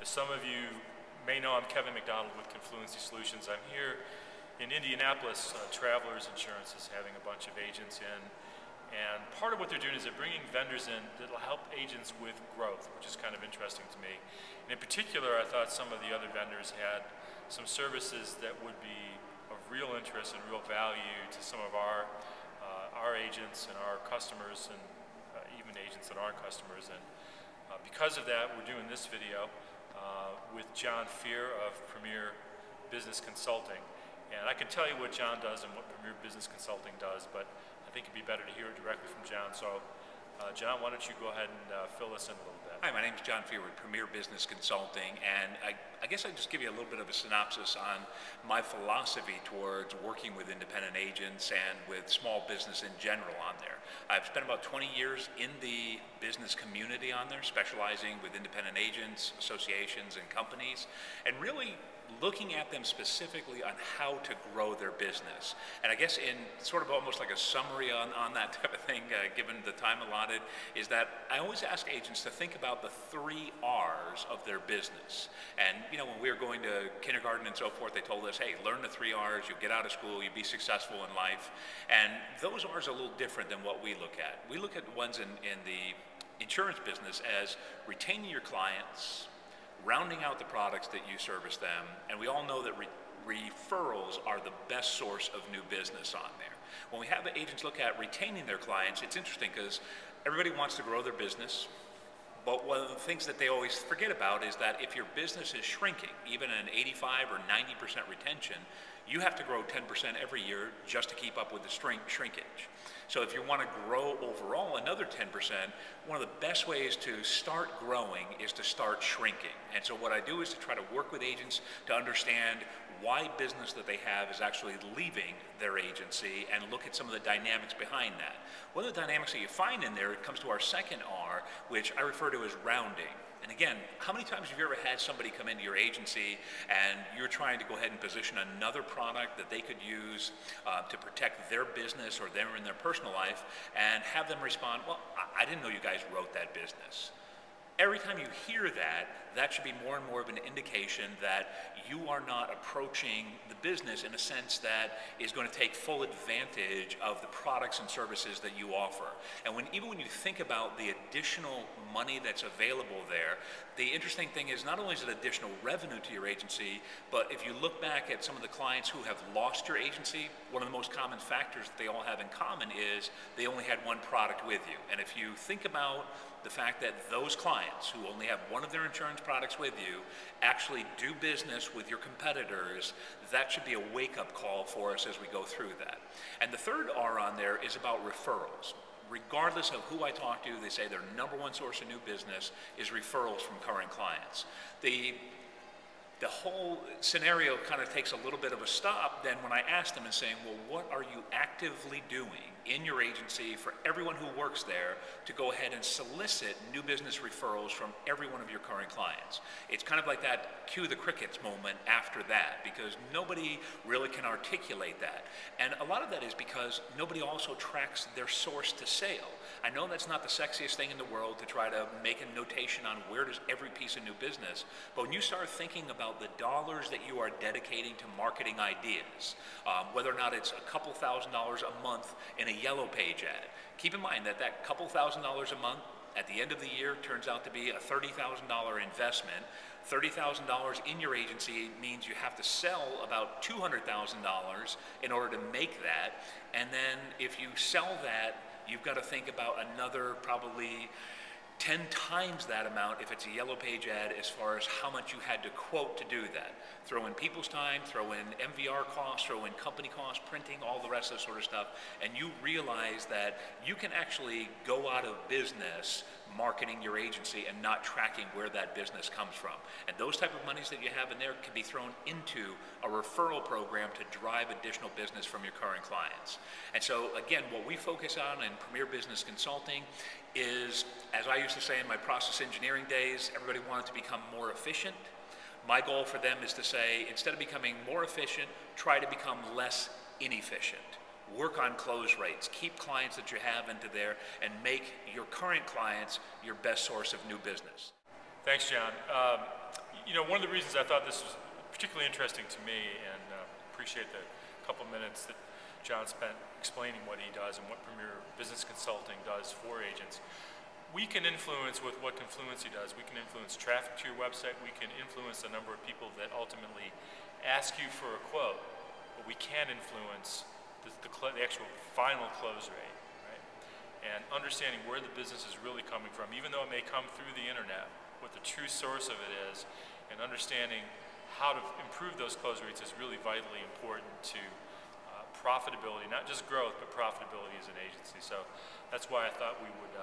some of you may know, I'm Kevin McDonald with Confluency Solutions. I'm here in Indianapolis. Travelers Insurance is having a bunch of agents in, and part of what they're doing is they're bringing vendors in that will help agents with growth, which is kind of interesting to me. And in particular, I thought some of the other vendors had some services that would be of real interest and real value to some of our agents and our customers, and even agents that aren't customers. And because of that, we're doing this video with John Fear of Premier Business Consulting. And I can tell you what John does and what Premier Business Consulting does, but I think it'd be better to hear it directly from John. So, John, why don't you go ahead and fill us in a little bit. Hi, my name is John Fear with Premier Business Consulting, and I guess I'd just give you a little bit of a synopsis on my philosophy towards working with independent agents and with small business in general on there. I've spent about 20 years in the business community on there, specializing with independent agents, associations, and companies, and really looking at them specifically on how to grow their business. And I guess in sort of almost like a summary on that type of thing, given the time allotted, is that I always ask agents to think about the 3 R's of their business. And you know, when we were going to kindergarten and so forth, they told us, hey, learn the 3 R's, you'll get out of school, you'll be successful in life. And those R's are a little different than what we look at. We look at ones in the insurance business as retaining your clients, rounding out the products that you service them, and we all know that referrals are the best source of new business on there. When we have agents look at retaining their clients, it's interesting because everybody wants to grow their business, but one of the things that they always forget about is that if your business is shrinking, even an 85 or 90% retention, you have to grow 10% every year just to keep up with the shrinkage. So if you want to grow overall another 10%, one of the best ways to start growing is to start shrinking. And so what I do is to try to work with agents to understand why business that they have is actually leaving their agency and look at some of the dynamics behind that. One of the dynamics that you find in there, it comes to our second R, which I refer to as rounding. And again, how many times have you ever had somebody come into your agency and you're trying to go ahead and position another product that they could use to protect their business or them in their personal life, and have them respond, well, I didn't know you guys wrote that business. Every time you hear that, that should be more and more of an indication that you are not approaching the business in a sense that is going to take full advantage of the products and services that you offer. And even when you think about the additional money that's available there, the interesting thing is not only is it additional revenue to your agency, but if you look back at some of the clients who have lost your agency, one of the most common factors that they all have in common is they only had one product with you. And if you think about the fact that those clients who only have one of their insurance products with you actually do business with your competitors, that should be a wake-up call for us as we go through that. And the third R on there is about referrals. Regardless of who I talk to, they say their #1 source of new business is referrals from current clients. The whole scenario kind of takes a little bit of a stop then when I ask them and saying, well, what are you actively doing in your agency for everyone who works there to go ahead and solicit new business referrals from every one of your current clients? It's kind of like that cue the crickets moment after that, because nobody really can articulate that. And a lot of that is because nobody also tracks their source to sale. I know that's not the sexiest thing in the world to try to make a notation on where does every piece of new business, but when you start thinking about the dollars that you are dedicating to marketing ideas, whether or not it's a couple $1,000s a month in a yellow page ad, keep in mind that that couple $1,000s a month at the end of the year turns out to be a $30,000 investment. $30,000 in your agency means you have to sell about $200,000 in order to make that. And then if you sell that, you've got to think about another probably 10 times that amount if it's a yellow page ad as far as how much you had to quote to do that. Throw in people's time, throw in MVR costs, throw in company costs, printing, all the rest of that sort of stuff, and you realize that you can actually go out of business marketing your agency and not tracking where that business comes from. And those type of monies that you have in there can be thrown into a referral program to drive additional business from your current clients. And so again, what we focus on in Premier Business Consulting is, as I used to say in my process engineering days, everybody wanted to become more efficient. My goal for them is to say, instead of becoming more efficient, try to become less inefficient. Work on close rates, keep clients that you have into there, and make your current clients your best source of new business. Thanks, John. You know, one of the reasons I thought this was particularly interesting to me, and appreciate the couple minutes that John spent explaining what he does and what Premier Business Consulting does for agents. We can influence with what Confluency does. We can influence traffic to your website. We can influence the number of people that ultimately ask you for a quote. But we can influence the actual final close rate, right? And understanding where the business is really coming from, even though it may come through the internet, what the true source of it is, and understanding how to improve those close rates is really vitally important to profitability, not just growth, but profitability as an agency. So that's why I thought we would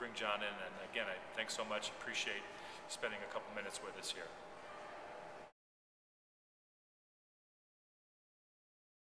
bring John in. And again, thanks so much. Appreciate spending a couple minutes with us here.